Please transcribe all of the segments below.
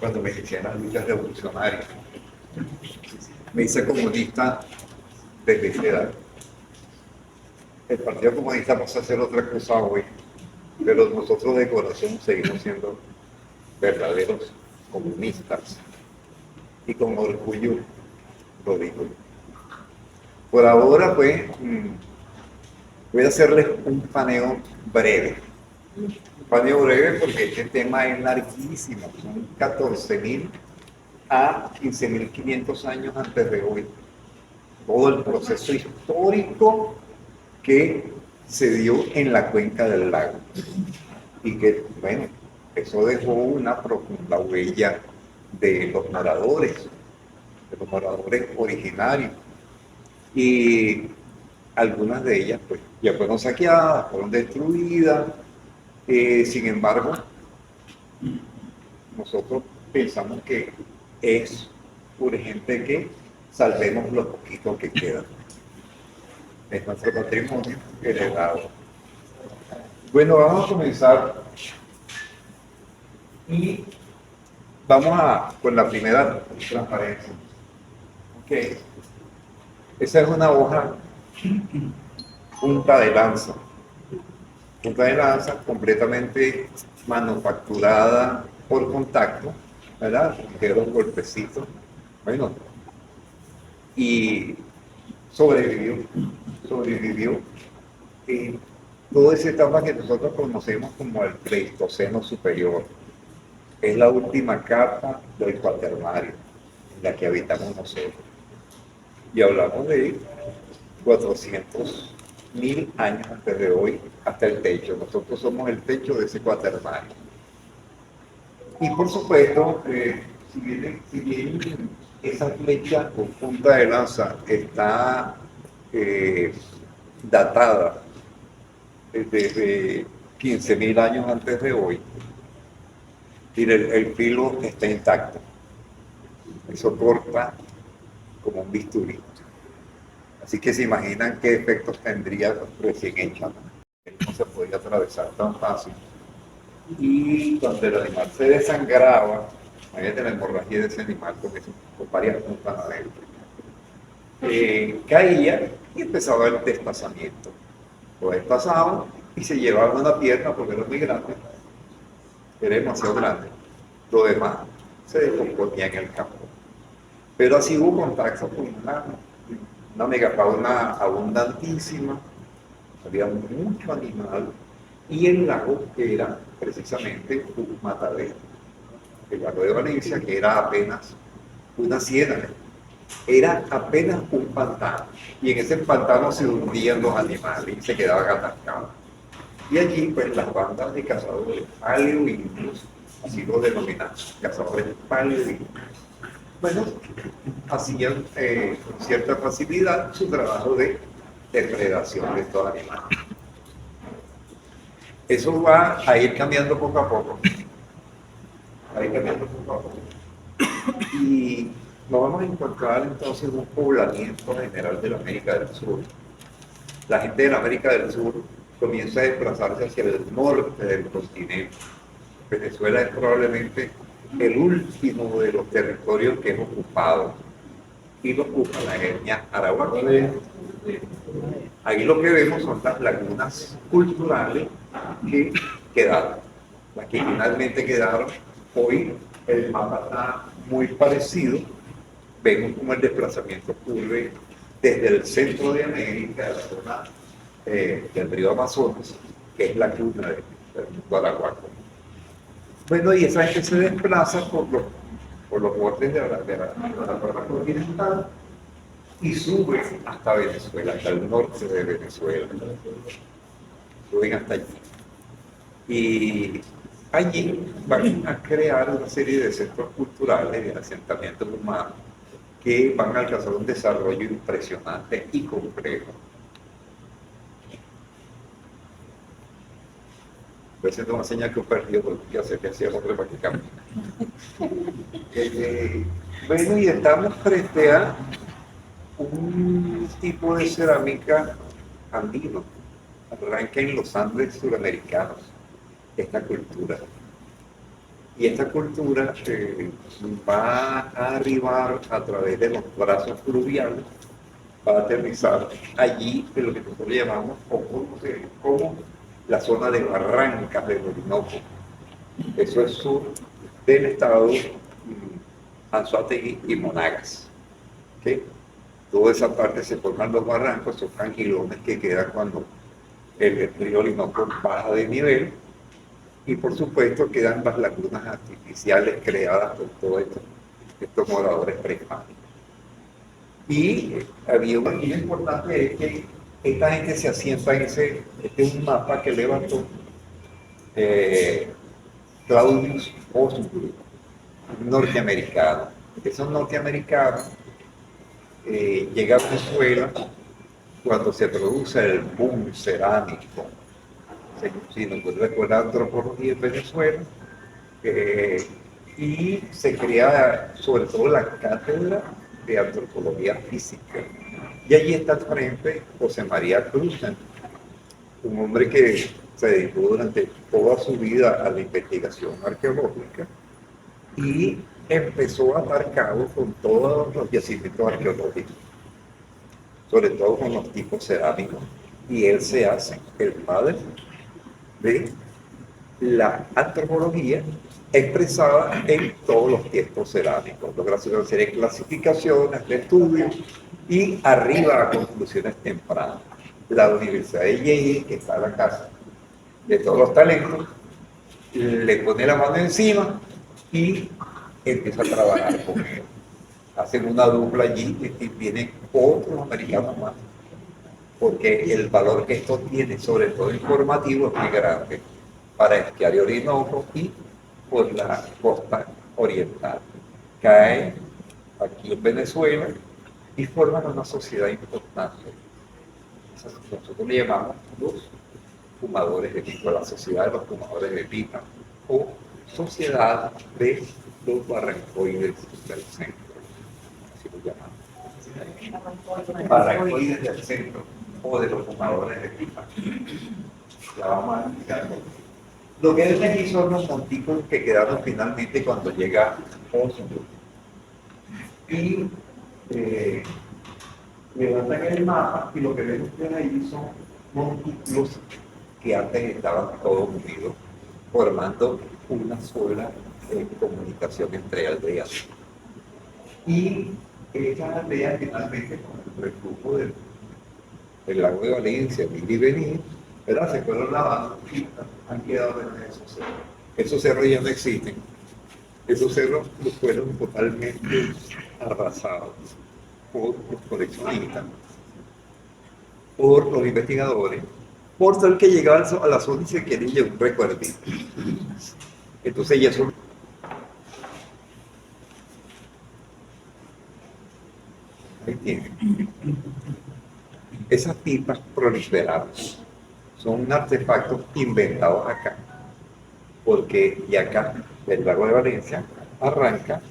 cuando me inicié en las luchas revolucionarias. Me hice comunista desde esa edad. El Partido Comunista pasó a ser otra cosa hoy, pero nosotros de corazón seguimos siendo verdaderos comunistas. Y con orgullo lo digo. Por ahora, pues, voy a hacerles un paneo breve. Un paneo breve porque este tema es larguísimo. Son 14.000 a 15.500 años antes de hoy. Todo el proceso histórico que se dio en la cuenca del lago. Y que, bueno, eso dejó una profunda huella de los moradores originarios. Y algunas de ellas pues ya fueron saqueadas, fueron destruidas. Sin embargo, nosotros pensamos que es urgente que salvemos lo poquito que queda. Es nuestro patrimonio heredado. Bueno, vamos a comenzar y vamos con la primera transparencia. Okay. Esa es una hoja punta de lanza completamente manufacturada por contacto, ¿verdad? Ligeros golpecitos, bueno, y sobrevivió en toda esa etapa que nosotros conocemos como el Pleistoceno superior. Es la última capa del Cuaternario en la que habitamos nosotros. Y hablamos de 400.000 años antes de hoy hasta el techo. Nosotros somos el techo de ese Cuaternario. Y por supuesto, si bien esa flecha o punta de lanza está datada desde 15.000 años antes de hoy, y el filo está intacto. Eso corta como un bisturí. Así que se imaginan qué efectos tendría recién hecha. No se podía atravesar tan fácil. Y cuando el animal se desangraba, imagínate la hemorragia de ese animal con varias puntas adentro, caía y empezaba el desplazamiento. Lo desplazaba y se llevaba una pierna porque era muy grande, era demasiado grande. Lo demás se descomponía en el campo. Pero así hubo contacto con una megafauna abundantísima, había mucho animal, y el lago que era precisamente un matadero. El lago de Valencia, que era apenas una ciénaga, era apenas un pantano, y en ese pantano se hundían los animales y se quedaban atascados. Y allí, pues, las bandas de cazadores paleoindios, así lo denominaban, cazadores paleoindios, bueno, hacían con cierta facilidad su trabajo de depredación de estos animales. Eso va a ir cambiando poco a poco. Y nos vamos a encontrar entonces un poblamiento general de la América del Sur. La gente de la América del Sur comienza a desplazarse hacia el norte del continente. Venezuela es probablemente el último de los territorios que es ocupado, y lo ocupa la etnia arahuaca. Ahí lo que vemos son las lagunas culturales que quedaron, las que finalmente quedaron. Hoy el mapa está muy parecido. Vemos cómo el desplazamiento ocurre desde el centro de América, de la zona del río Amazonas, que es la cuna del mundo arahuaco. Bueno, y esa gente se desplaza por los bordes de la plataforma continental y sube hasta Venezuela, hasta el norte de Venezuela. Suben hasta allí. Y allí van a crear una serie de centros culturales, de asentamientos humanos, que van a alcanzar un desarrollo impresionante y complejo. Estoy haciendo una señal que he perdido porque hace que hacía hombre para que cambie. Bueno, y estamos frente a un tipo de cerámica andino. Arranca en los Andes suramericanos esta cultura. Y esta cultura va a arribar a través de los brazos fluviales, va a aterrizar allí en lo que nosotros llamamos como la zona de Barrancas del Orinoco. Eso es sur del estado Anzoátegui y Monagas. ¿Okay? Toda esa parte se forman los barrancos, esos cangilones que quedan cuando el río Orinoco baja de nivel, y por supuesto quedan las lagunas artificiales creadas por todos estos moradores prehispánicos. Y había una cosa importante, es que esta gente se asienta en este es un mapa que levantó Claudius Oswald, un norteamericano. Esos norteamericanos llegan a Venezuela cuando se produce el boom cerámico. Si nos recuerda antropología en Venezuela, y se crea sobre todo la cátedra de antropología física. Y allí está al frente José María Cruz, un hombre que se dedicó durante toda su vida a la investigación arqueológica y empezó a dar cabo con todos los yacimientos arqueológicos, sobre todo con los tipos cerámicos. Y él se hace el padre de la antropología expresada en todos los tiempos cerámicos. Logra hacer una serie de clasificaciones, de estudios y arriba a conclusiones tempranas. La Universidad de Yale, que está en la casa de todos los talentos, le pone la mano encima y empieza a trabajar con él. Hacen una dupla allí y vienen otros americanos más, porque el valor que esto tiene, sobre todo informativo, es muy grande para esquiar Orinoco y por la costa oriental. Caen aquí en Venezuela y forman una sociedad importante. Nosotros le llamamos los fumadores de pipa, la sociedad de los fumadores de pipa, o sociedad de los barrancoides del centro, así lo llamamos. Barrancoides del centro, o de los fumadores de pipa. Ya vamos a explicar. Lo que ven aquí son los monticos que quedaron finalmente cuando llega Oswald. Y levantan el mapa y lo que ven ustedes ahí son montículos que antes estaban todos unidos, formando una sola comunicación entre aldeas. Y estas aldeas finalmente, con el reflujo del lago de Valencia, ir y venir, ¿verdad? Se fueron lavando y han quedado en esos cerros. Esos cerros ya no existen. Esos cerros fueron totalmente arrasados por los coleccionistas, por los investigadores, por todo el que llegaba a la zona y se quería llevar un recuerdito. Entonces ya son... Ahí tienen. Esas pipas proliferaron. Son artefactos inventados acá, porque de acá, del lago de Valencia, arranca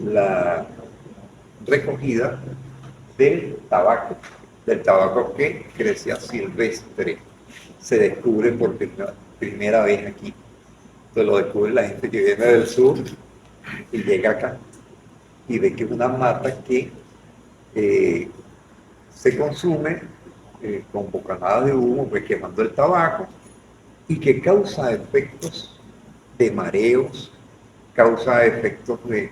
la recogida del tabaco que crecía silvestre. Se descubre por primera vez aquí. Entonces lo descubre la gente que viene del sur y llega acá y ve que es una mata que se consume con bocanadas de humo, pues quemando el tabaco, y que causa efectos de mareos, causa efectos de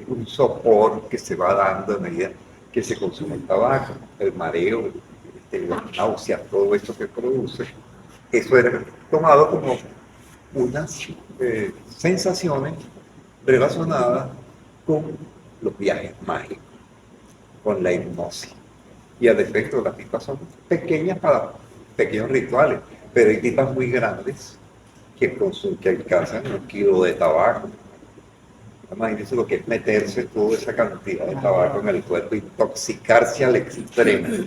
un sopor que se va dando a medida que se consume el tabaco, el mareo, las náuseas, todo esto que produce. Eso era tomado como unas sensaciones relacionadas con los viajes mágicos, con la hipnosis. Y al efecto, las pipas son pequeñas para pequeños rituales, pero hay pipas muy grandes que alcanzan 1 kilo de tabaco. Imagínense lo que es meterse toda esa cantidad de tabaco en el cuerpo, intoxicarse al extremo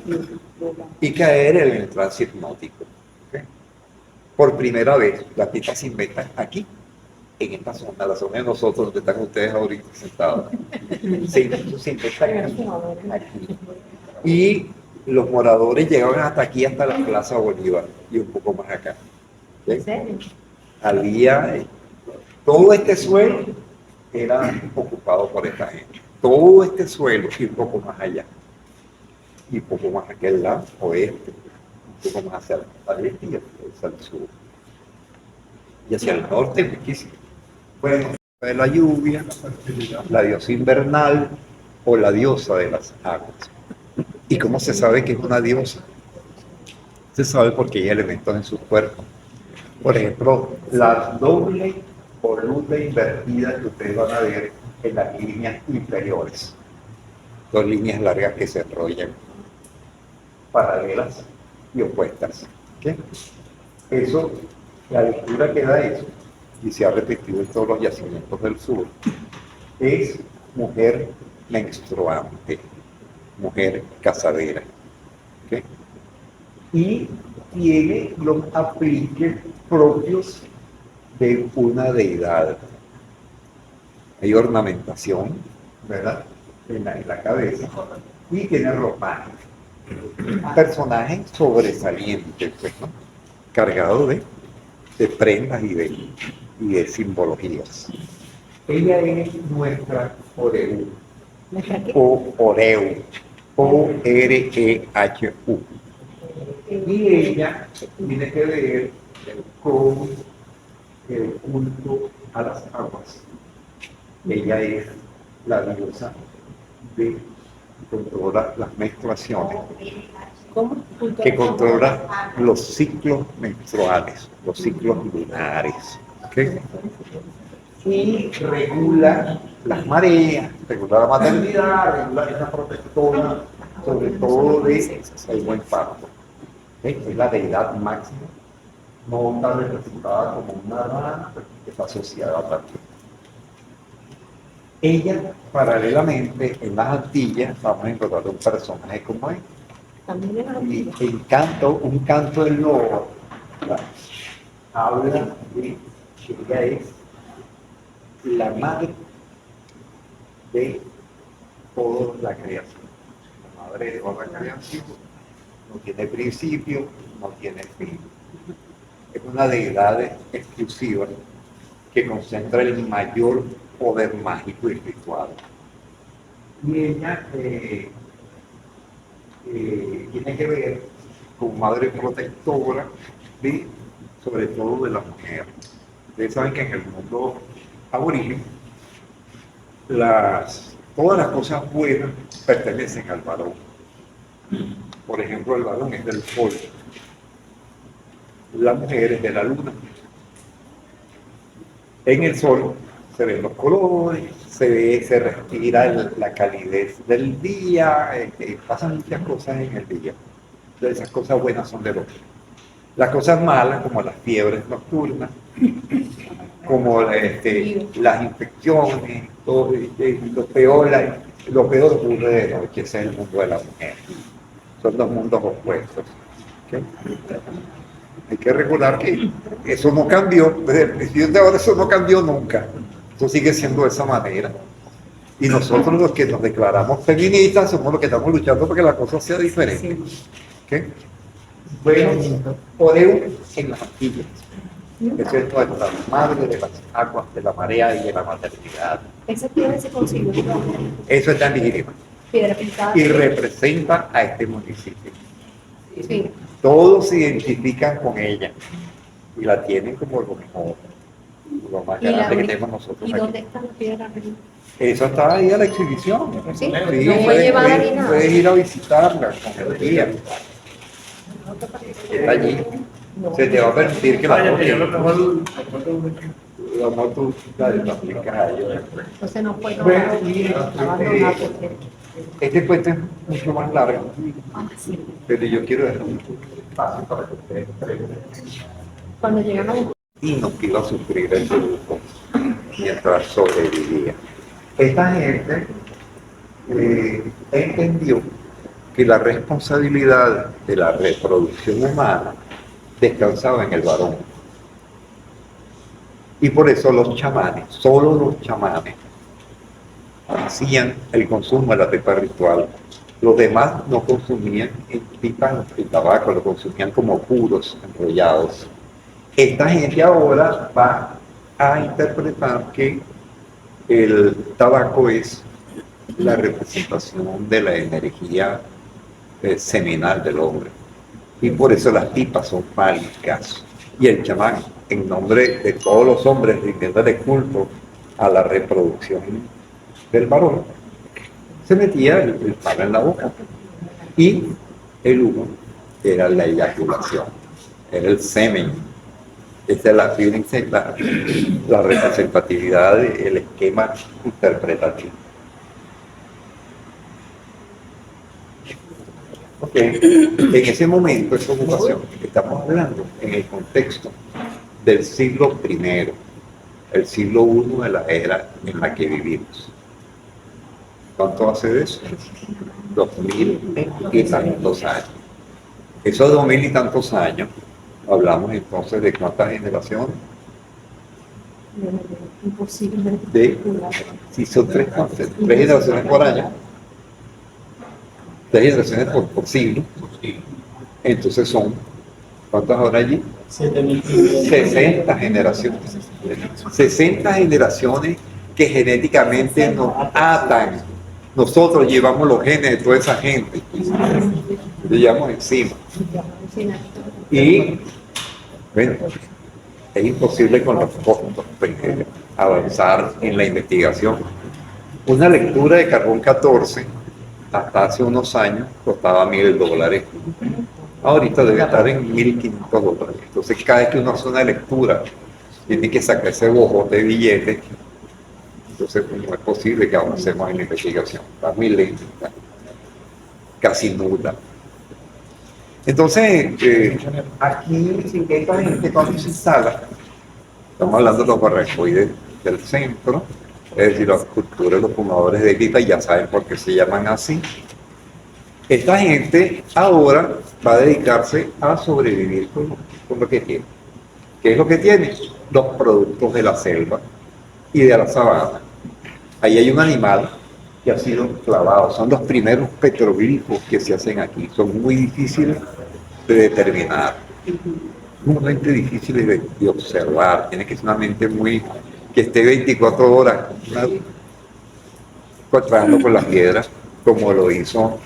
y caer en el trance hipnótico. ¿Okay? Por primera vez, las pipas se inventan aquí, en esta zona, la zona de nosotros, donde están ustedes ahorita sentados. Se inventan aquí. Y los moradores llegaban hasta aquí, hasta la Plaza Bolívar, y un poco más acá. ¿Okay? Había Todo este suelo era ocupado por esta gente. Todo este suelo y un poco más allá. Y un poco más aquel lado, oeste, un poco más hacia el este y hacia el sur. Y hacia el norte, muchísimo. Bueno, de la lluvia, la diosa invernal o la diosa de las aguas. ¿Y cómo se sabe que es una diosa? Se sabe porque hay elementos en su cuerpo. Por ejemplo, la doble o luna invertida que ustedes van a ver en las líneas inferiores. Dos líneas largas que se enrollan, paralelas y opuestas. ¿Okay? Eso, la lectura que da eso, y se ha repetido en todos los yacimientos del sur, es mujer menstruante, mujer casadera. ¿Okay? Y tiene los apliques propios de una deidad. Hay ornamentación, ¿verdad? En la cabeza, y tiene ropaje. Un personaje sobresaliente, pues, ¿no? Cargado de prendas y de simbologías. Ella es nuestra Oreu, o Oreu, O-R-E-H-U. Y ella tiene que ver con el culto a las aguas. Ella es la diosa que controla las menstruaciones, que controla los ciclos menstruales, los ciclos lunares. ¿Okay? Y regula las mareas, regula la maternidad, regula esa protectora, sobre todo de el buen parto. ¿Okay? Es la deidad máxima, no está representada como una rana, que está asociada a partir. Ella, paralelamente, en las Antillas, vamos a encontrar un personaje como él. Y un canto del lobo, habla de que ella es la madre de toda la creación. La madre de toda la creación no tiene principio, no tiene fin. Es una deidad exclusiva que concentra el mayor poder mágico y ritual. Y ella tiene que ver con madre protectora, sobre todo de la mujer. Ustedes saben que en el mundo aborigen, todas las cosas buenas pertenecen al varón. Por ejemplo, el varón es del sol, la mujer es de la luna. En el sol se ven los colores, se respira la calidez del día, pasan muchas cosas en el día. Entonces, esas cosas buenas son del otro. Las cosas malas, como las fiebres nocturnas, como las infecciones, lo peor ocurre de noche, ese es el mundo de la mujer. Son dos mundos opuestos. ¿Okay? Hay que recordar que eso no cambió, desde el principio de ahora eso no cambió nunca. Eso sigue siendo de esa manera. Y nosotros los que nos declaramos feministas somos los que estamos luchando porque la cosa sea diferente. ¿Okay? Bueno, Oreu en las Antillas. Eso es nuestra madre de las aguas, de la marea y de la maternidad. ¿Esa piedra se consiguió? Eso está en Vigirima. Piedra pintada. Y representa a este municipio. Sí. Todos se identifican con ella y la tienen como lo mejor, lo más grande que tenemos nosotros. ¿Y aquí. dónde está la piedra? Eso está ahí a la exhibición. Sí, no puedes, llevada ni nada. puedes ir a visitarla con el guía. Está allí. Se te va a permitir que la toques. Lo mejor tú la explicas a ellos. Entonces no puedo Bueno, y abandonar porque... este puente es mucho más largo, Sí. pero yo quiero dejar un espacio para que ustedes pregunten. Cuando llegamos Y no iba a sufrir el grupo mientras sobrevivía. Esta gente entendió que la responsabilidad de la reproducción humana descansaba en el varón. Y por eso los chamanes, solo los chamanes, hacían el consumo de la pepa ritual. Los demás no consumían en pipas el tabaco, lo consumían como puros, enrollados. Esta gente ahora va a interpretar que el tabaco es la representación de la energía seminal del hombre. Y por eso las tipas son fálicas. Y el chamán, en nombre de todos los hombres, rindiéndole culto a la reproducción del varón, se metía el palo en la boca. Y el humo era la eyaculación, era el semen. Esa es la representatividad del esquema interpretativo. Okay. En ese momento, esa ocupación, estamos hablando en el contexto del siglo I, el siglo I de la era en la que vivimos. ¿Cuánto hace de eso? 2000 y tantos años. Esos 2000 y tantos años, hablamos entonces de cuántas generaciones. Imposible. Si son tres generaciones por año, 3 generaciones por siglo, entonces son, ¿cuántas habrá allí? 60 generaciones. 60 generaciones que genéticamente nos atan. Nosotros llevamos los genes de toda esa gente. Lo llevamos encima. Y, bueno, es imposible con los costos avanzar en la investigación. Una lectura de carbón 14 hasta hace unos años costaba $1,000. Ahorita debe estar en $1,500. Entonces cada vez que uno hace una lectura tiene que sacar ese bojote de billetes. Entonces no es posible que avancemos en la investigación. Está muy lenta, casi nula. Entonces, aquí esta gente cuando se instala, estamos hablando de los barrancoides del centro, es decir, las culturas de los fumadores de pipa, ya saben por qué se llaman así. Esta gente ahora va a dedicarse a sobrevivir con lo que tiene. ¿Qué es lo que tiene? Los productos de la selva y de la sabana. Ahí hay un animal que ha sido clavado. Son los primeros petroglifos que se hacen aquí. Son muy difíciles de determinar, sumamente difíciles de observar. Tiene que ser una mente que esté 24 horas trabajando con las piedras, como lo hizo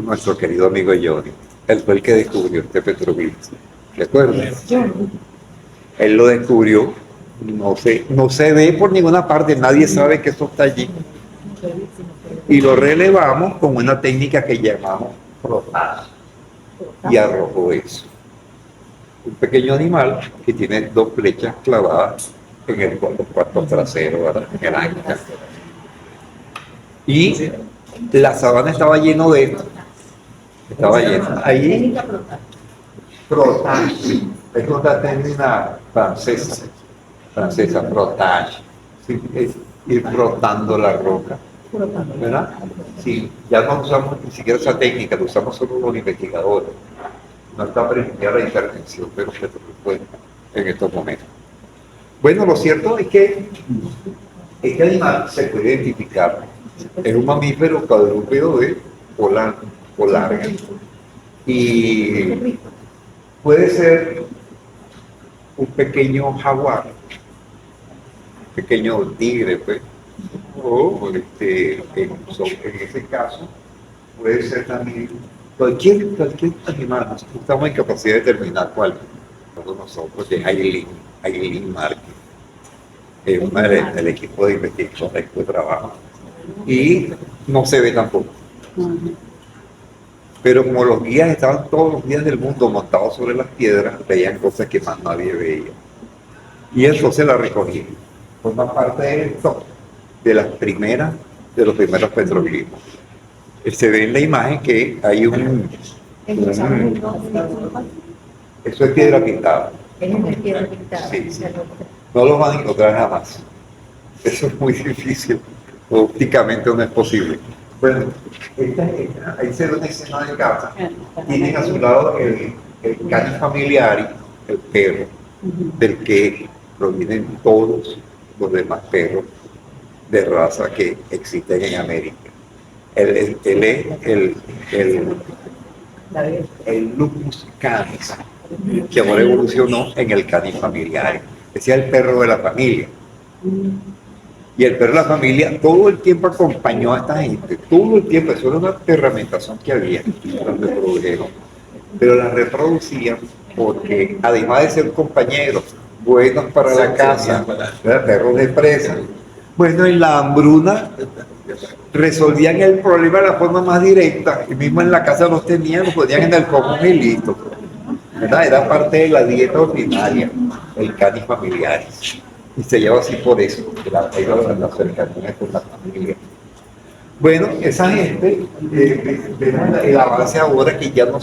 nuestro querido amigo Johnny. Él fue el que descubrió este petroglifo. ¿De acuerdo? Él lo descubrió, no se ve por ninguna parte, nadie sabe que eso está allí. Y lo relevamos con una técnica que llamamos frotar. Y arrojó eso. Un pequeño animal que tiene 2 flechas clavadas en el cuarto trasero, ¿verdad? En el anca. Y la sabana estaba lleno de esto. Estaba llena. Ahí, frotage. Es otra técnica francesa, frotage. Sí, es ir frotando la roca. ¿Verdad? Sí, ya no usamos ni siquiera esa técnica, lo usamos solo los investigadores. No está permitida la intervención de los petroglifos en estos momentos. Bueno, lo cierto es que este animal se puede identificar. Es un mamífero cuadrúpedo de cola larga. Y puede ser un pequeño jaguar, un pequeño tigre, pues. O en ese caso puede ser también cualquier animal. Nosotros estamos en capacidad de determinar cuál. Todos nosotros, de Aileen Márquez, es una del equipo de investigación, del equipo de trabajo, y no se ve tampoco. Pero como los guías estaban todos los días del mundo montados sobre las piedras, veían cosas que más nadie veía. Y entonces la recogí. Forma parte de esto, de los primeros petroglifos. Se ve en la imagen que hay eso es piedra pintada. Es piedra pintada. Sí. No lo van a encontrar jamás. Eso es muy difícil. Ópticamente no es posible. Bueno, ahí se ve una escena de casa. Tienen a su lado el cani familiar, el perro, del que provienen todos los demás perros de raza que existen en América. Él es el Lupus canis, que ahora evolucionó en el Canis familiar. Decía el perro de la familia. Y el perro de la familia todo el tiempo acompañó a esta gente, todo el tiempo, eso era una ferramentación que había, los reprodujeron. Pero la reproducían porque, además de ser compañeros, buenos para la casa, perros de presa, bueno, en la hambruna resolvían el problema de la forma más directa, y mismo en la casa los tenían, los ponían en el común y listo. ¿Verdad? Era parte de la dieta ordinaria, el canis familiaris. Y se llama así por eso, que la cercanía con la familia. Bueno, esa gente, el avance ahora que ya no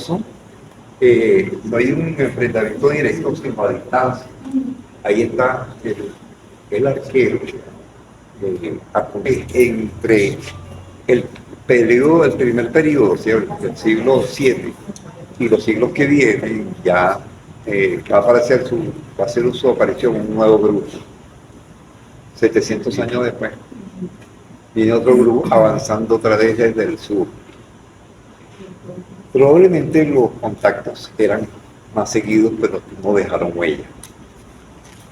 hay un enfrentamiento directo, sino a distancia. Ahí está el arquero, entre el primer periodo, o sea, el siglo VII, y los siglos que vienen, ya va a ser su aparición un nuevo grupo. 700 años después, viene otro grupo avanzando otra vez desde el sur. Probablemente los contactos eran más seguidos, pero no dejaron huella.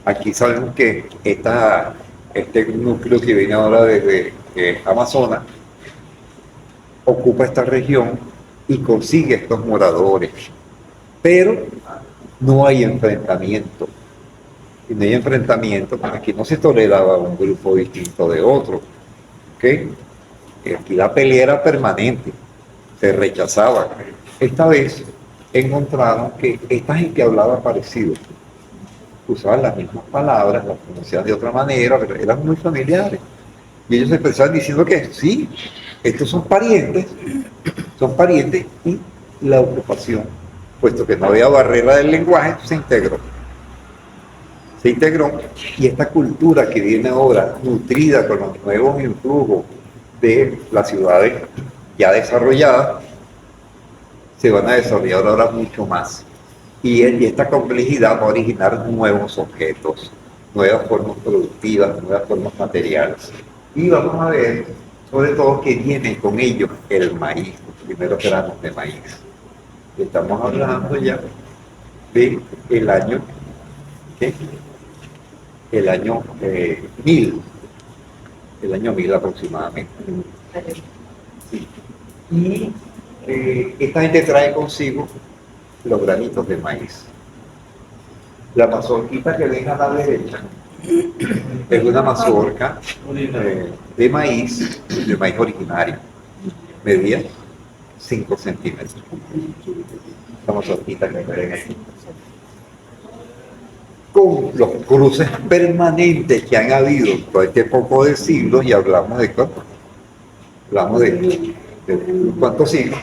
Aquí sabemos que este núcleo que viene ahora desde Amazonas ocupa esta región y consigue estos moradores, pero no hay enfrentamiento. Y no hay enfrentamiento, porque aquí no se toleraba un grupo distinto de otro. ¿Okay? Aquí la pelea era permanente, se rechazaba. Esta vez encontraron que esta gente hablaba parecido, usaban las mismas palabras, las pronunciaban de otra manera, pero eran muy familiares. Y ellos empezaban diciendo que sí, estos son parientes y la ocupación, puesto que no había barrera del lenguaje, se integró y esta cultura que viene ahora nutrida con los nuevos influjos de las ciudades ya desarrolladas, se van a desarrollar ahora mucho más. Y esta complejidad va a originar nuevos objetos, nuevas formas productivas, nuevas formas materiales. Y vamos a ver, sobre todo, que viene con ello el maíz, los primeros granos de maíz. Estamos hablando ya del año, ¿qué? El año 1000, aproximadamente. Sí. Y esta gente trae consigo los granitos de maíz. La mazorquita que ven a la derecha es una mazorca de maíz originario, medía 5 centímetros. La mazorquita que ven aquí. Con los cruces permanentes que han habido todo este poco de siglos, y hablamos de cuántos siglos,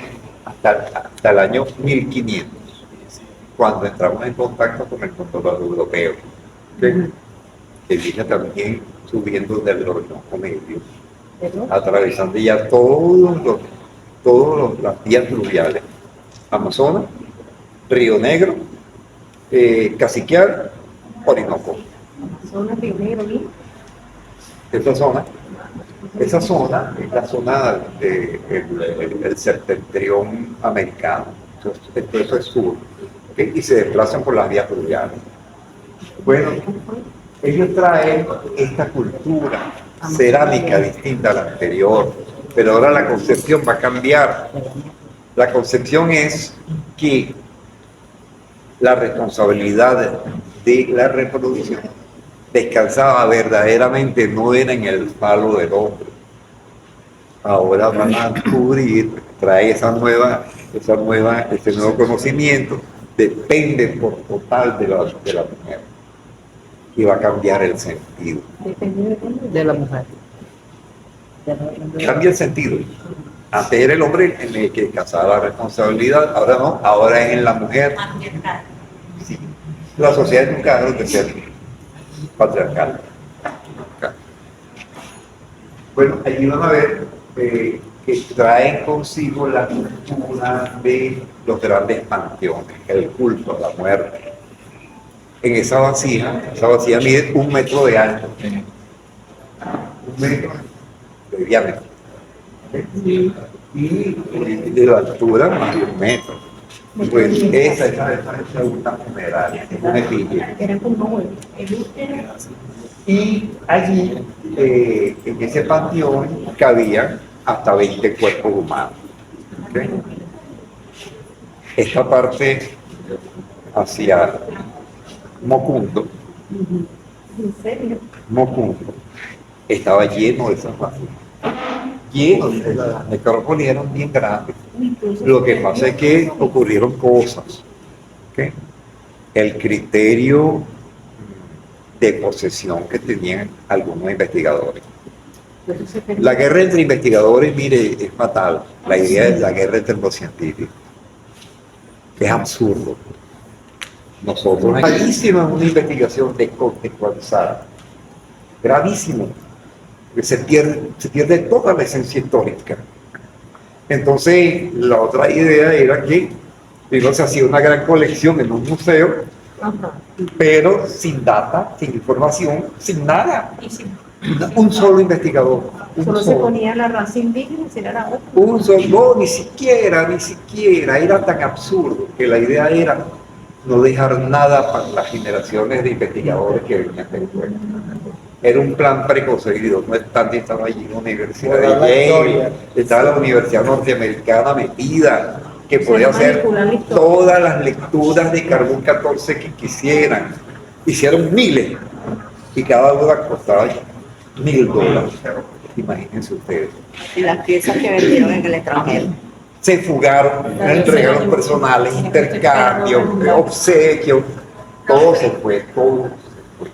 hasta el año 1500, cuando entramos en contacto con el control europeo, que viene también subiendo del Orinoco Medio, atravesando ya todas las vías fluviales, Amazonas, Río Negro, Caciquiar, Orinoco. Río Negro, ¿sí? Esa zona es la zona del septentrión americano. Entonces, eso es sur. ¿Okay? Y se desplazan por las vías fluviales. Bueno, ellos traen esta cultura cerámica distinta a la anterior, pero ahora la concepción va a cambiar. La concepción es que la responsabilidad de la reproducción descansaba verdaderamente, no era en el palo del hombre. Ahora van a cubrir, trae ese nuevo conocimiento, depende por total de la mujer. Y va a cambiar el sentido. Depende de la mujer. Cambia el sentido. Antes era el hombre en el que descansaba la responsabilidad, ahora no, ahora es en la mujer. Sí. La sociedad nunca dejó de ser patriarcal. Bueno, allí van a ver que traen consigo la cultura de los grandes panteones, el culto a la muerte. En esa vasija mide 1 metro de ancho, 1 metro de diámetro, y de la altura más de 1 metro. Pues esa es una funeraria, es una efigie. Eran como huevos. Y allí, en ese panteón, cabían hasta 20 cuerpos humanos. ¿Ok? Esta parte hacia Mocundo, ¿En serio? Mocundo, estaba lleno de esas vacías. Lleno, las necrópolis eran bien grandes. Lo que pasa es que ocurrieron cosas. ¿Ok? El criterio de posesión que tenían algunos investigadores. La guerra entre investigadores, mire, es fatal. La idea es la guerra entre los científicos. Es absurdo. Nosotros, gravísima una investigación de contextualizar. Gravísimo. Porque se pierde toda la esencia histórica. Entonces, la otra idea era que primero se hacía una gran colección en un museo, pero sin data, sin información, sin nada. Un solo investigador. Solo se ponía la raza indígena, si era la otra. Un solo, no, ni siquiera, era tan absurdo que la idea era no dejar nada para las generaciones de investigadores que venían después. Era un plan preconcebido, no obstante estaba allí la Universidad de Yale, estaba la Universidad Norteamericana metida, que podía hacer todas las lecturas de carbón 14 que quisieran. Hicieron miles, y cada una costaba $1.000. Imagínense ustedes. Y las piezas que vendieron en el extranjero. Se fugaron, regalos personales, intercambios, obsequios, todo se fue, todo se fue.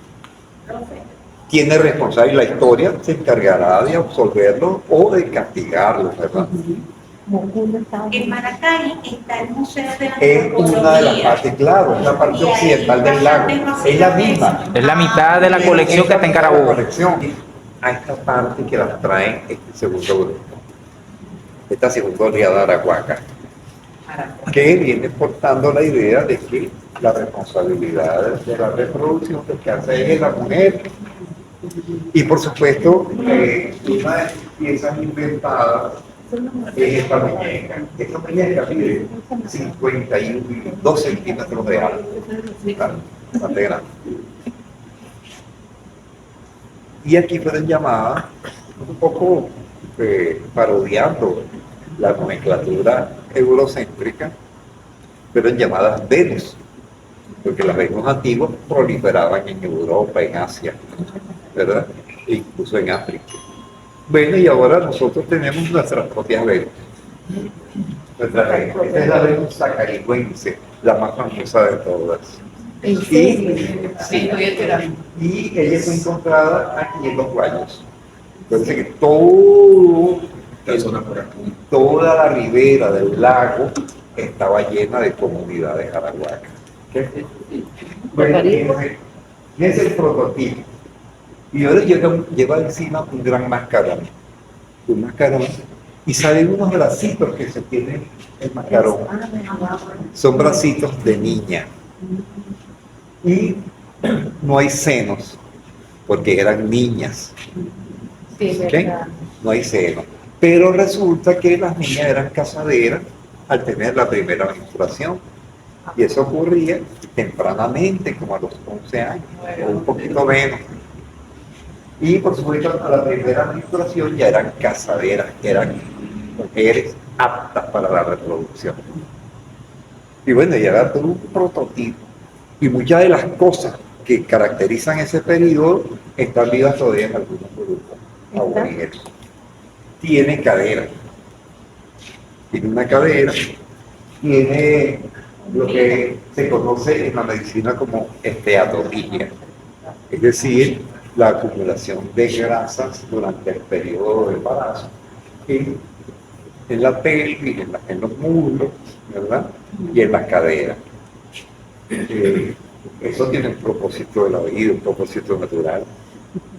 Tiene responsable la historia, se encargará de absolverlo o de castigarlo, ¿verdad? En Maracay está el Museo de la Es una de las partes, claro, es la parte occidental del lago, es la misma. Es la mitad de la colección que está en Carabobo. A esta parte que la traen este segundo grupo, esta segunda oleada de Arahuaca, que viene portando la idea de que la responsabilidad de la reproducción que hace es la mujer. Y por supuesto, una de las piezas inventadas es esta muñeca. Esta muñeca mide 52 centímetros de alto, bastante grande. Y aquí fueron llamadas, un poco parodiando la nomenclatura eurocéntrica, fueron llamadas Venus, porque las Venus antiguas proliferaban en Europa, en Asia, ¿verdad? E incluso en África. Bueno, y ahora nosotros tenemos nuestras propias Venus. Esta es la Venus sacarigüense, la más famosa de todas. Y ella fue encontrada aquí en Los Guayos. Entonces que toda la ribera del lago estaba llena de comunidades arahuacas. Bueno, ese es el prototipo. Y ahora lleva encima un gran mascarón. Un mascarón. Y salen unos bracitos que se tienen el mascarón. Son bracitos de niña. Y no hay senos, porque eran niñas. ¿Okay? No hay senos. Pero resulta que las niñas eran casaderas al tener la primera menstruación. Y eso ocurría tempranamente, como a los 11 años, o un poquito menos. Y por supuesto, a la primera menstruación ya eran casaderas, eran mujeres aptas para la reproducción. Y bueno, ya era todo un prototipo. Y muchas de las cosas que caracterizan ese periodo están vivas todavía en algunos grupos aborígenes. Tiene cadera. Tiene una cadera. Tiene lo que se conoce en la medicina como esteatopenia. Es decir, la acumulación de grasas durante el periodo de embarazo en la pelvis, en los muslos, ¿verdad? Y en las caderas. Eso tiene un propósito de la vida, un propósito natural.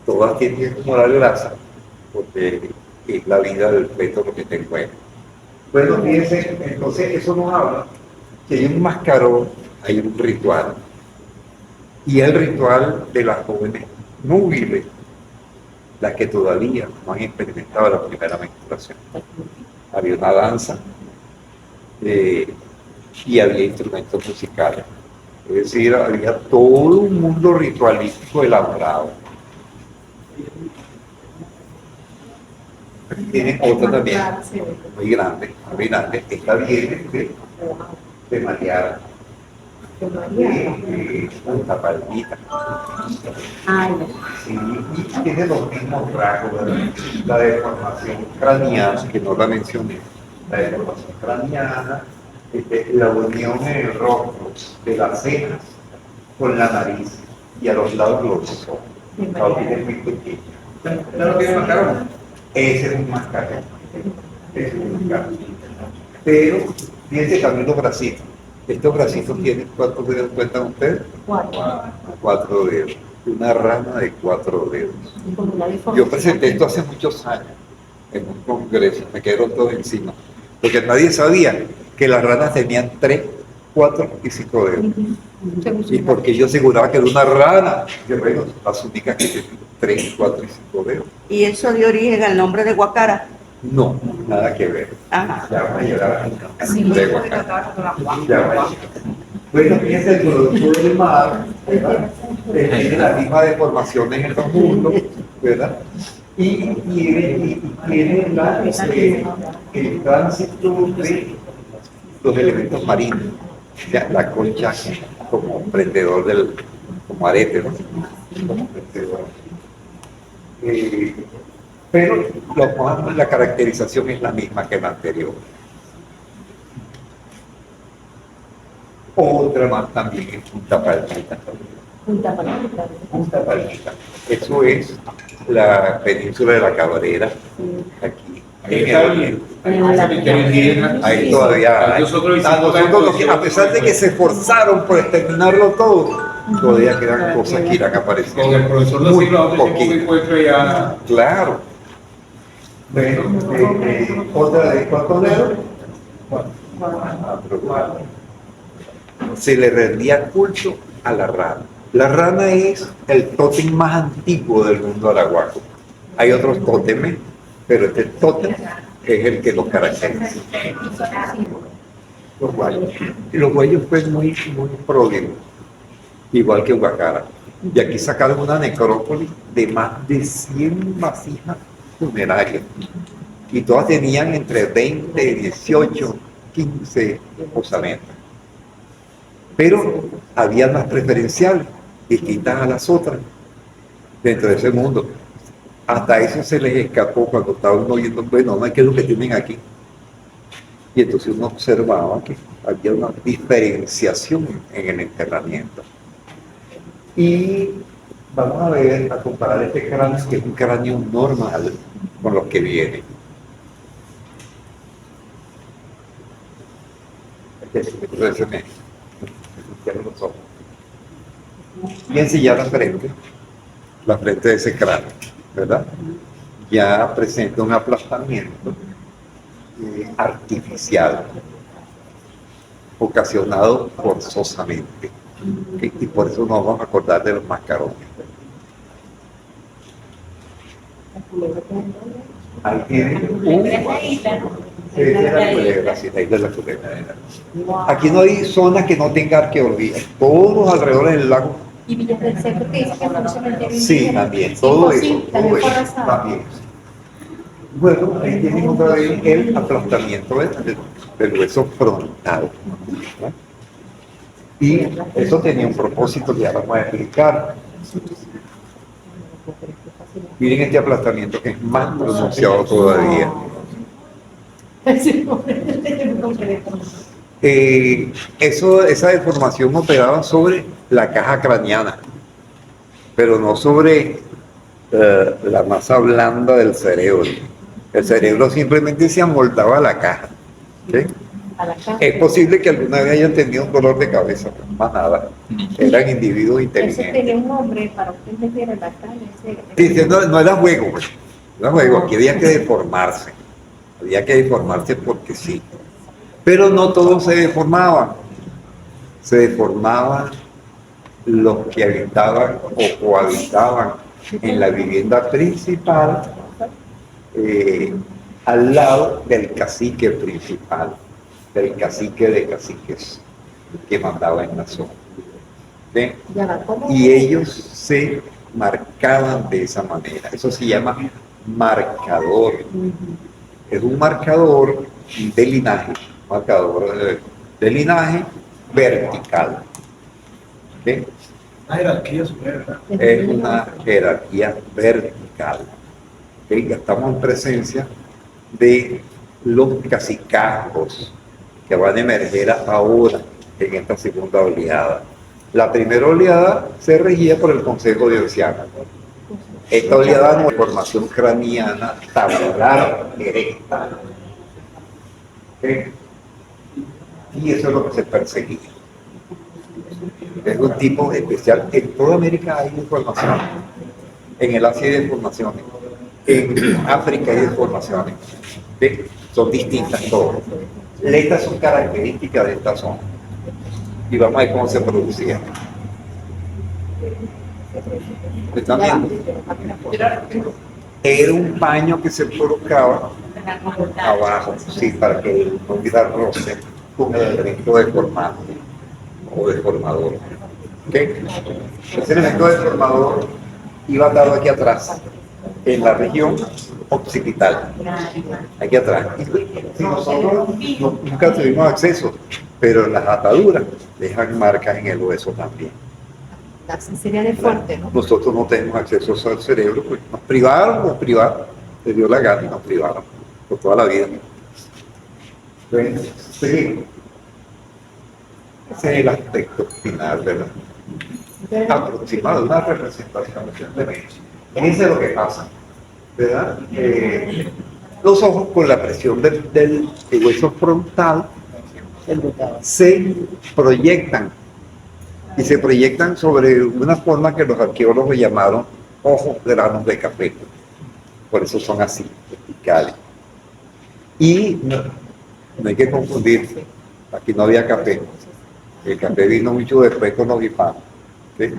Todas tienen que acumular grasa, porque es la vida del feto lo que te encuentra. Bueno, fíjense, entonces eso nos habla que hay un mascarón, hay un ritual. Y el ritual de las jóvenes núbiles, las que todavía no han experimentado la primera menstruación. Había una danza y había instrumentos musicales. Es decir, había todo un mundo ritualístico elaborado. Aquí tienen otra también, muy grande, esta viene de Mariara, Punta Palmita. Sí, y tiene los mismos rasgos, ¿verdad? La deformación craneana, que no la mencioné, la deformación craneana, la unión en el rostro de las cejas con la nariz y a los lados los ojos. La tiene muy pequeña. ¿Claro que es mascarón? Ese es un mascarón. Ese es un mascarón. Pero fíjense también los bracitos. Estos bracitos tienen, ¿cuántos dedos cuentan ustedes? 4 dedos. Una rana de 4 dedos. Yo presenté esto hace muchos años en un congreso, me quedaron todos encima, porque nadie sabía que las ranas tenían 3, 4 y 5 dedos. Y porque yo aseguraba que era una rana, que bueno, las únicas que tienen 3, 4 y 5 dedos. ¿Y eso dio origen al nombre de Guacara? No, nada que ver. Ajá. Ya va a llegar de Guacara. Ya va a llegar. Bueno, fíjense, el producto del mar, ¿verdad? Tiene las mismas deformaciones en los mundos, ¿verdad? Y tiene el tránsito de los elementos marinos, ya, la concha como prendedor como arete, ¿no? Como prendedor. Pero la caracterización es la misma que la anterior. Otra más también es Punta Palmita. Punta Palmita. Eso es la península de la Cabrera, aquí. Ahí todavía hay. A pesar de que se esforzaron por exterminarlo todo, todavía quedan cosas que irán apareciendo. Con el profesor muy poquito encuentro ya. Claro. Bueno, otra de 4 dedos. Se le rendía culto a la rana. La rana es el tótem más antiguo del mundo arahuaco. Hay otros tótemes, pero este tótem es el que lo caracteriza. Los guayos fue muy pródigos, igual que Guacara. Y aquí sacaron una necrópolis de más de 100 vasijas funerarias. Y todas tenían entre 20, 18, 15 osamentas. Pero había más preferenciales, distintas a las otras, dentro de ese mundo. Hasta eso se les escapó cuando estaban oyendo, bueno, no es que es lo que tienen aquí. Y entonces uno observaba que había una diferenciación en el enterramiento. Y vamos a ver, a comparar este cráneo, que es un cráneo normal, con los que viene. Entonces me cierro los ojos. Y ensillar la frente de ese cráneo, ¿verdad? Ya presenta un aplastamiento artificial, ocasionado forzosamente. Y por eso nos vamos a acordar de los mascarones. Ahí tienen la culebra, sí, la isla de la culebra. Aquí no hay zona que no tenga arqueología. Todos alrededor del lago. Y Villas del Cerro, que dice que es un cementerio Sí, indígena. también, todo eso, también. Bueno, ahí tienen otra vez el aplastamiento del hueso frontal, ¿no? Y eso tenía un propósito que ya vamos a explicar. Miren este aplastamiento que es más pronunciado todavía. Esa deformación operaba sobre la caja craneana, pero no sobre la masa blanda del cerebro. El cerebro simplemente se amoldaba a la caja. ¿Sí? Es posible que alguna vez hayan tenido un dolor de cabeza, pero más nada. Eran individuos Eso inteligentes. tenía un nombre para usted entender la calle. Dice, no era juego, pues. No era juego, aquí había que deformarse. Había que deformarse porque sí. Pero no todos se deformaban. Se deformaban los que habitaban o cohabitaban en la vivienda principal al lado del cacique principal. del cacique de caciques que mandaba en la zona. ¿Ve? Y ellos se marcaban de esa manera. Eso se llama marcador. Es un marcador de linaje, de linaje vertical. ¿Ve? Una jerarquía superior. Es una jerarquía vertical. ¿Okay? Ya estamos en presencia de los cacicazgos que van a emerger ahora en esta segunda oleada. La primera oleada se regía por el Consejo de Oceana. Esta oleada no es formación craniana tabular erecta. ¿Okay? Y eso es lo que se perseguía. Es un tipo especial. En toda América hay deformaciones. En el Asia hay deformaciones. En África hay deformaciones. ¿Sí? Son distintas todas. Estas son características de esta zona. Y vamos a ver cómo se producía. ¿Me están viendo? Era un paño que se colocaba abajo, sí, para que no hubiera roce con el elemento deformante o deformador. ¿Okay? Ese elemento deformador iba dado aquí atrás, en la región occipital, aquí atrás. Si nosotros nunca tuvimos acceso, pero las ataduras dejan marcas en el hueso también. Sería de fuerte, ¿no? Nosotros no tenemos acceso al cerebro, pues nos privaron, les dio la gana y nos privaron por toda la vida. Entonces, sí. Ese es el aspecto final, ¿verdad? Aproximado, una representación simplemente. Eso es lo que pasa, ¿verdad? Los ojos con la presión del hueso frontal se proyectan y se proyectan sobre una forma que los arqueólogos llamaron ojos granos de café. Por eso son así, verticales. Y no hay que confundirse, aquí no había café. El café vino mucho después con los hispanos, ¿sí?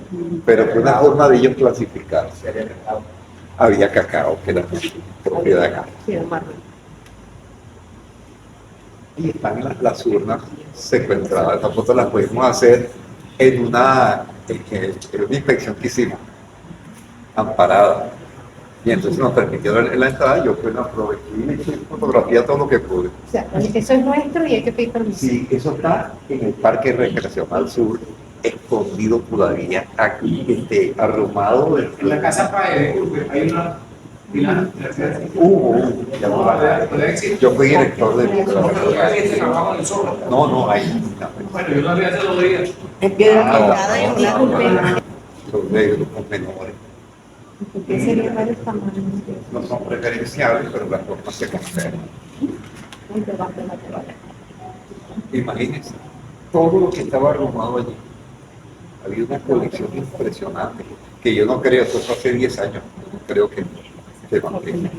Pero fue una forma de ellos clasificarse. Había cacao, que era propiedad de acá. Y están las urnas secuestradas. Estas fotos las pudimos hacer en una inspección que hicimos, amparada. Y entonces nos permitieron la entrada, yo fui aproveché y hice fotografía todo lo que pude. O sea, eso es nuestro y hay que pedir permiso. Sí, eso está en el Parque Recreacional Sur, escondido todavía, aquí, arrumado. En la casa Paez, hay una... Yo fui director de... No, hay. Bueno, yo no había hace 2 días. Es piedra pintada y una Son de grupos menores. ¿Qué sería varios tamaños? No son preferenciales, pero las formas se conservan. Imagínense, todo lo que estaba arrumado allí. Había una colección impresionante, que yo no creo, eso fue hace 10 años, no creo que se mantenga.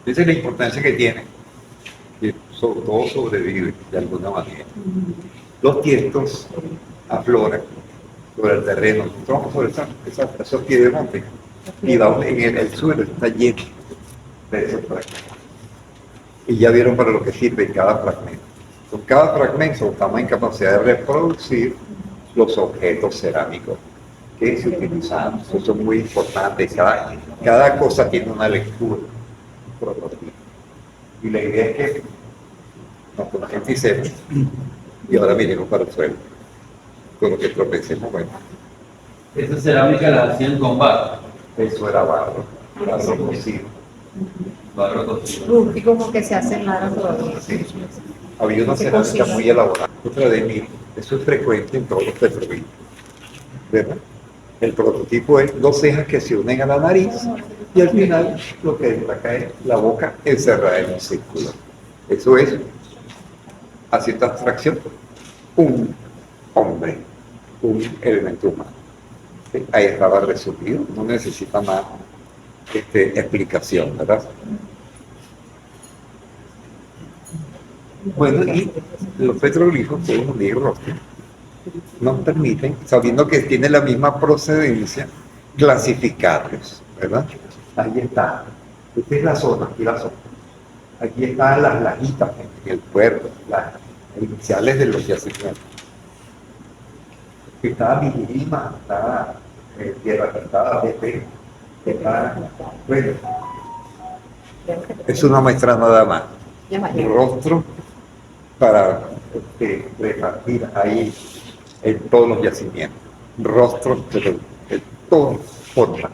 Esa es la importancia que tiene, que sobre todo sobrevive de alguna manera. Los tiestos afloran sobre el terreno, nosotros sobre esos piedemontes, y en el suelo está lleno de esos fragmentos. Y ya vieron para lo que sirve cada fragmento. Con cada fragmento estamos en capacidad de reproducir los objetos cerámicos que se utilizan. Eso es muy importante. Cada cosa tiene una lectura, un prototipo. Y la idea es que nos concienticemos y ahora miremos para el suelo. Con lo que tropecemos, bueno. Esa cerámica la hacían con barro. Eso era barro cocido. Barro cocido. Rústico como que se hace en nada todavía. Sí. Había una cerámica muy elaborada. Otra de mí, eso es frecuente en todos los petroglifos. ¿Verdad? El prototipo es 2 cejas que se unen a la nariz y al final lo que entra acá es la boca encerrada en un círculo. Eso es, haciendo abstracción, un hombre, un elemento humano. ¿Sí? Ahí estaba resumido, no necesita más explicación, ¿verdad? Bueno, y los petroglifos, todos los libros, nos permiten, sabiendo que tiene la misma procedencia, clasificarlos, ¿verdad? Ahí está. Esta es la zona, aquí la zona. Aquí están las lajitas en el puerto, las iniciales de los yacimientos. Está Vigirima, está Tierra Pintada, BP, está, bueno, es una muestra nada más. Rostro para repartir ahí en todos los yacimientos. Rostros de todas formas.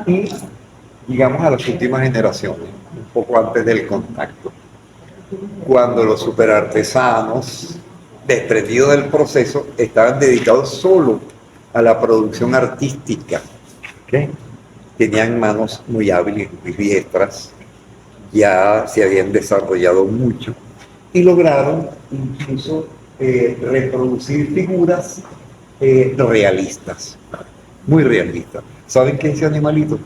Y llegamos a las últimas generaciones, un poco antes del contacto, cuando los superartesanos, desprendidos del proceso, estaban dedicados solo a la producción artística. ¿Okay? Tenían manos muy hábiles, muy diestras, ya se habían desarrollado mucho y lograron incluso reproducir figuras realistas, muy realistas. ¿Saben qué es ese animalito?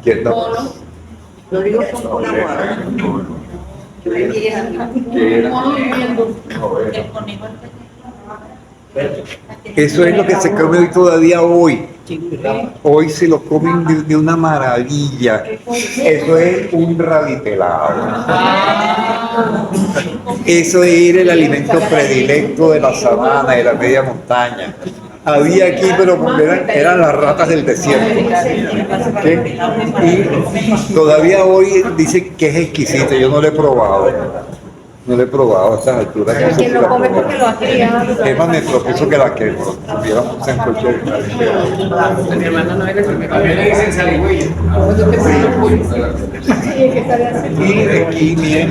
¿Quién no? Lo digo con una guarda. ¿Qué era? Eso es lo que se come hoy todavía hoy. Hoy se lo comen de una maravilla. Eso es un rabitelado. Eso era el alimento predilecto de la sabana, de la media montaña. Había aquí, pero eran las ratas del desierto. ¿Okay? Y todavía hoy dicen que es exquisito. Yo no lo he probado. No lo he probado a estas alturas. Pero quien lo come porque lo ha criado. Emma me propuso que la que tuviéramos en cualquier Mi hermana no era el también le dicen saligüeya. Y aquí miren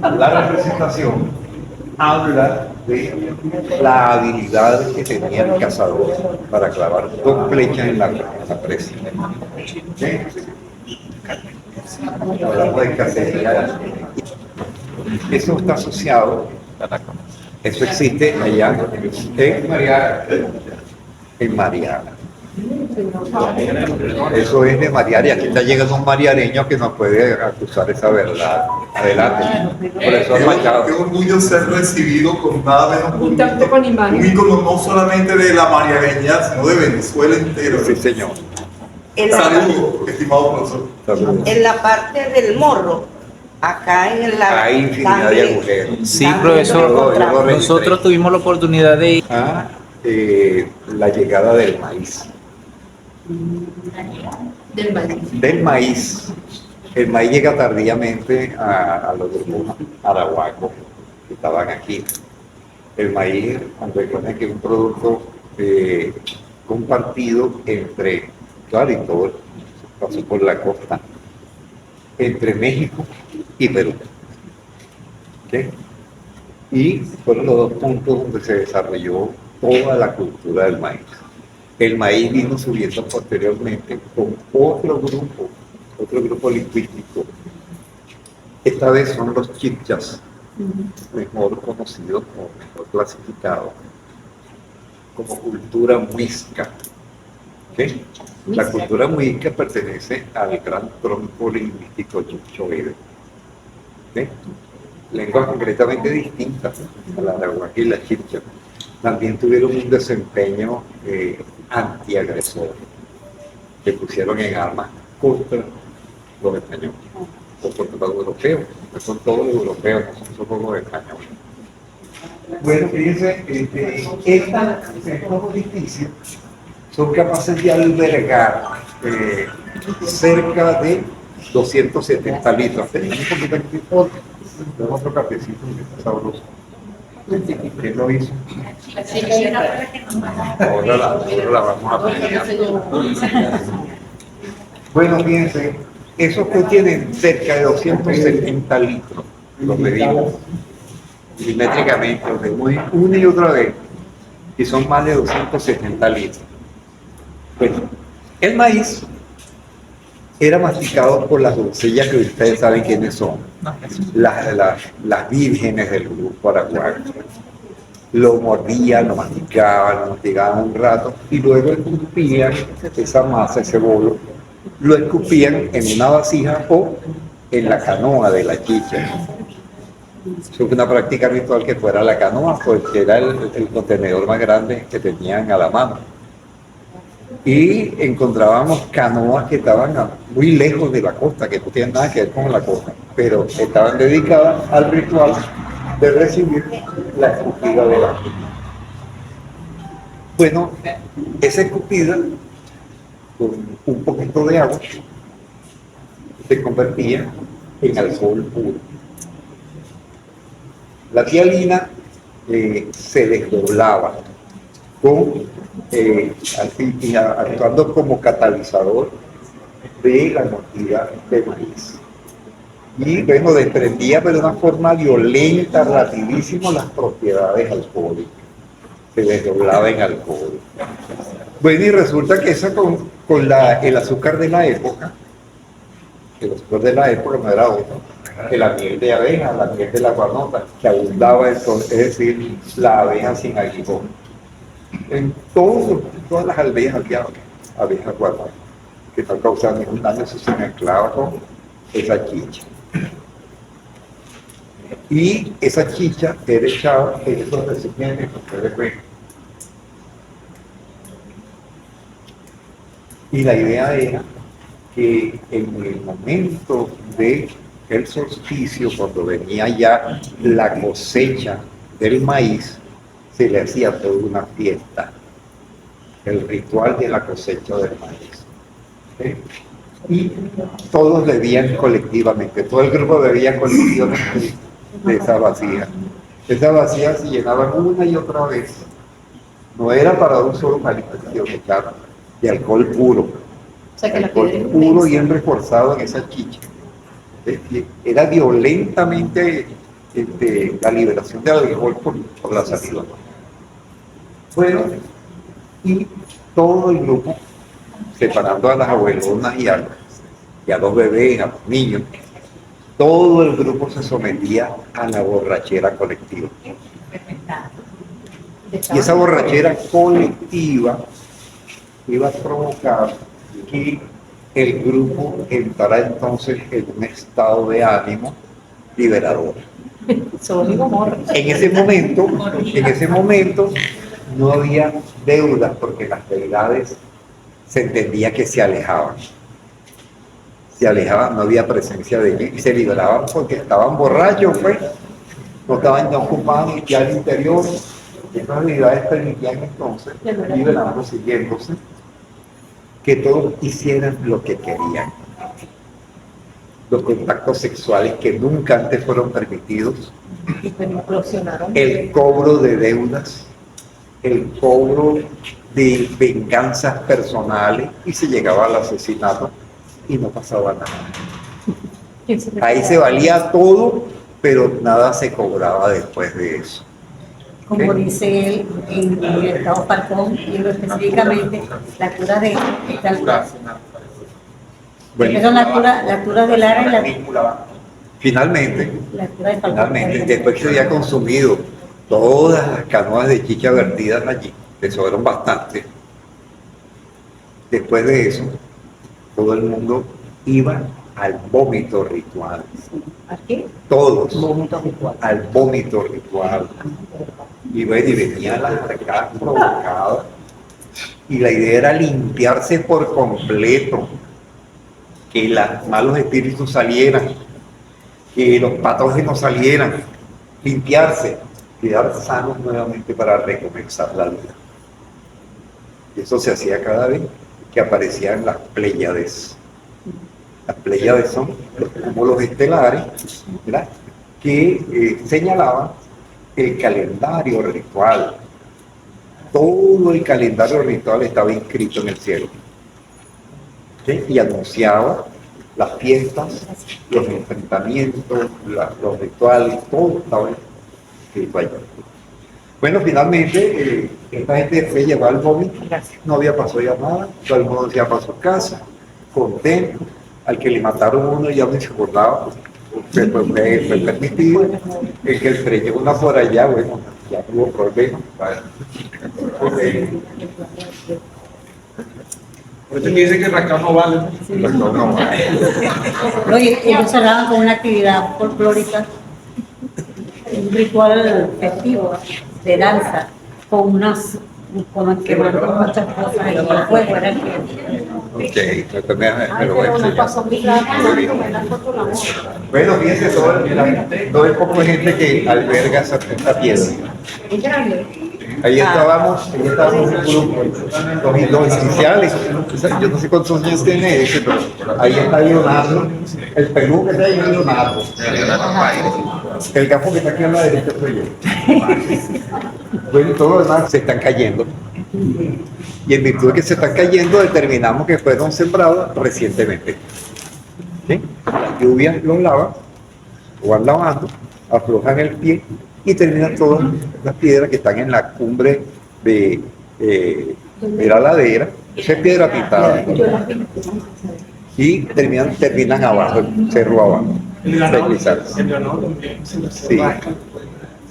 la representación habla de la habilidad que tenía el cazador para clavar 2 flechas en la presa. ¿Sí? Hablamos de cacería. Eso está asociado, eso existe allá en Mariana. Eso es de Mariana y aquí está llegando un mariareño que nos puede acusar esa verdad. Adelante. Por eso es Machado. Qué orgullo ser recibido con nada menos Un tanto con imagen. un ícono no solamente de la marianeña, sino de Venezuela entero. Sí, señor. Saludos, estimado profesor. Saludos. En la parte del morro, acá en la... Hay infinidad de agujeros. Sí, profesor, nosotros tuvimos la oportunidad de ir. La llegada del maíz. Del maíz. Del maíz. El maíz llega tardíamente a los grupos arahuacos que estaban aquí. El maíz, recuerden que es un producto compartido entre, claro, y todo pasó por la costa, entre México y Perú. ¿Okay? Y fueron los 2 puntos donde se desarrolló toda la cultura del maíz. El maíz vino subiendo posteriormente con otro grupo lingüístico. Esta vez son los chibchas, mejor conocidos o mejor clasificados como cultura muisca. ¿Okay? La cultura muisca pertenece al gran tronco lingüístico chibchoide. ¿Okay? Lenguas concretamente distintas a la arahuaca y la chibcha. También tuvieron un desempeño antiagresor, que pusieron en armas contra los españoles, o contra los europeos, no son todos los europeos, no son solo los españoles. Bueno, fíjense, estos edificios son capaces de albergar cerca de 270 litros. Tenemos un poquito aquí otro cafecito que está sabroso. ¿Quién lo hizo? Ahora la vamos a pelear. Bueno, fíjense, esos que tienen cerca de 270 litros, los medimos milimétricamente, los medimos una y otra vez, y son más de 270 litros. Bueno, el maíz era masticado por las doncellas que ustedes saben quiénes son, las vírgenes del grupo arahuaco. Lo mordían, lo masticaban un rato y luego escupían esa masa, ese bolo, lo escupían en una vasija o en la canoa de la chicha. Eso fue una práctica ritual que fuera la canoa, porque era el contenedor más grande que tenían a la mano. Y encontrábamos canoas que estaban muy lejos de la costa, que no tenían nada que ver con la costa, pero estaban dedicadas al ritual de recibir la escupida del agua. Bueno, esa escupida, con un poquito de agua, se convertía en alcohol puro. La tialina se desdoblaba actuando como catalizador de la mordida de maíz. Y bueno, desprendía de una forma violenta, rapidísimo, las propiedades alcohólicas. Se desdoblaba en alcohol. Bueno, y resulta que eso con el azúcar de la época, el azúcar de la época no era otro que la miel de abeja, la miel de la guanota, que abundaba entonces, es decir, la abeja sin aguijón. En todas las aldeas había abejas guanota, que no causaban ningún daño si se mezclaba con esa chicha. Y esa chicha era echada en esos recipientes que ustedes ven. Y la idea era que en el momento del solsticio, cuando venía ya la cosecha del maíz, se le hacía toda una fiesta, el ritual de la cosecha del maíz. ¿Sí? Y todos bebían colectivamente, todo el grupo bebía colectivamente de esa vasija. Esas vasijas se llenaban una y otra vez. No era para un solo manifestación, claro, de alcohol puro. O sea, que alcohol puro bien reforzado en esa chicha. Era violentamente la liberación del alcohol por la saliva. Bueno, y todo el grupo, separando a las abuelonas y a los bebés, a los niños, todo el grupo se sometía a la borrachera colectiva. Y esa borrachera colectiva iba a provocar que el grupo entrara entonces en un estado de ánimo liberador. En ese momento no había deudas porque las deidades se entendía que se alejaban. No había presencia de ellos y se liberaban porque estaban borrachos, pues. No ocupaban ya el interior. Estas deidades permitían entonces, liberándose, yéndose, que todos hicieran lo que querían. Los contactos sexuales que nunca antes fueron permitidos, el cobro de deudas, el cobro de venganzas personales, y se llegaba al asesinato y no pasaba nada. Ahí se valía todo, pero nada se cobraba después de eso. Como dice él en el Estado Falcón, y específicamente la cura de la cura del Lara y la víncula. Finalmente, después que se había consumido todas las canoas de chicha vertidas allí, que sobraron bastante, después de eso, todo el mundo iba al vómito ritual. ¿A qué? Todos al vómito ritual. Y venía las arcadas provocadas. Y la idea era limpiarse por completo, que los malos espíritus salieran, que los patógenos salieran, limpiarse, quedar sanos nuevamente para recomenzar la vida. Y eso se hacía cada vez que aparecían las Pléyades. Las Pléyades son los cúmulos estelares, ¿verdad?, que señalaban el calendario ritual. Todo el calendario ritual estaba inscrito en el cielo, ¿sí? Y anunciaba las fiestas, los enfrentamientos, los rituales, todo estaba escrito allá. Bueno, finalmente, esta gente fue llevar al vómito, no había pasado ya nada, todo el mundo se iba para su casa, contento. Al que le mataron uno ya no se acordaba, fue permitido. El que estrelló una por allá, bueno, ya tuvo problemas. Por eso que dicen que el rascado no vale. Oye, ellos cerraban con una actividad folclórica, un ritual festivo de danza, con unas, como quemando muchas cosas en el fuego, era que Ok, entonces me lo voy a Pero nos enseñar. pasó muy rápido, tomé la foto la moto. Bueno, fíjense todo el poco de gente que alberga esta piedra. Es grande. Ahí estábamos un grupo, los iniciales, yo no sé cuántos años tiene ese, pero ahí está Leonardo, el pelú que está ahí es Leonardo, el gafo que está aquí a la derecha soy yo. Bueno, todos los demás se están cayendo, y en virtud de que se están cayendo, determinamos que fueron sembrados recientemente. ¿Sí? Las lluvias los lavan, o van lavando, aflojan el pie, y terminan todas las piedras que están en la cumbre de la ladera. Esa es piedra pintada, ¿no? Y terminan abajo, el cerro abajo. El ganado deslizarse. también. Sí.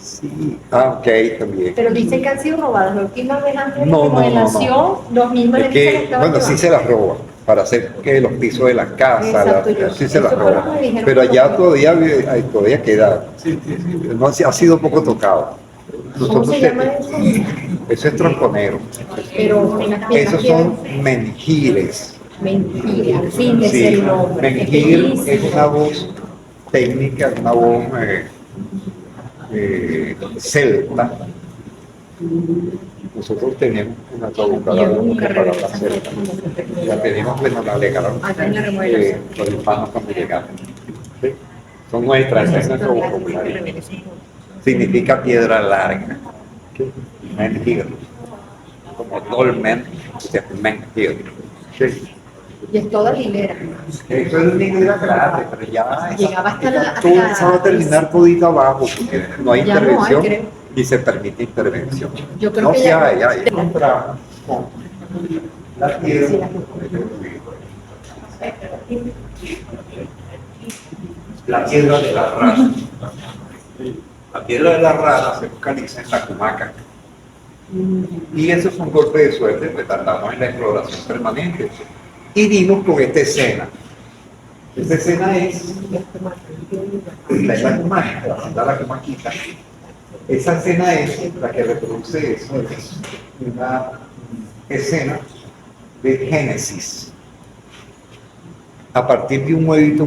Sí. Ok, también. Pero dicen que han sido robadas. La última vez antes de la No, no, no, remodelación, los mismos Es le que, bueno, sí se las roban para hacer que los pisos de las casas, Exacto, yo- sí se las eso fue lo roban. que me dijeron Pero que allá lo- todavía queda, Sí, sí, sí. no ha sido poco tocado. ¿Cómo se llama eso? Eso es tronconero. Pero en las Esos son piedras, menjires. mentira, al fin es Sí, el nombre. menjir es bellísimo. una voz técnica, una voz celta. Nosotros tenemos una traductora Yo nunca para revisé la esa celta. foto cuando se terminó. La tenemos, bueno, la legaron Acá en la remodelación. los hispanos cuando llegaron. ¿Sí? Son nuestras, es nuestro vocabulario. Significa piedra larga. ¿Sí? Menjir. Como dolmen, es menjir. ¿Sí? Y es toda hilera. Eso es una idea grande, pero ya Llegaba hasta la- todo hasta- eso va a terminar todito abajo, porque no hay Ya no hay, intervención creo. y se permite intervención. Yo creo No, que sí ya- hay. Encontramos con la piedra. La piedra de la rana. La piedra de la rana se localiza en la Cumaca. Y eso es un golpe de suerte, pues tardamos en la exploración permanente. Y dimos con esta escena. Esta escena es la Cumaca, la Cumaquita. Esa escena es la que reproduce eso, es una escena de Génesis. A partir de un huevito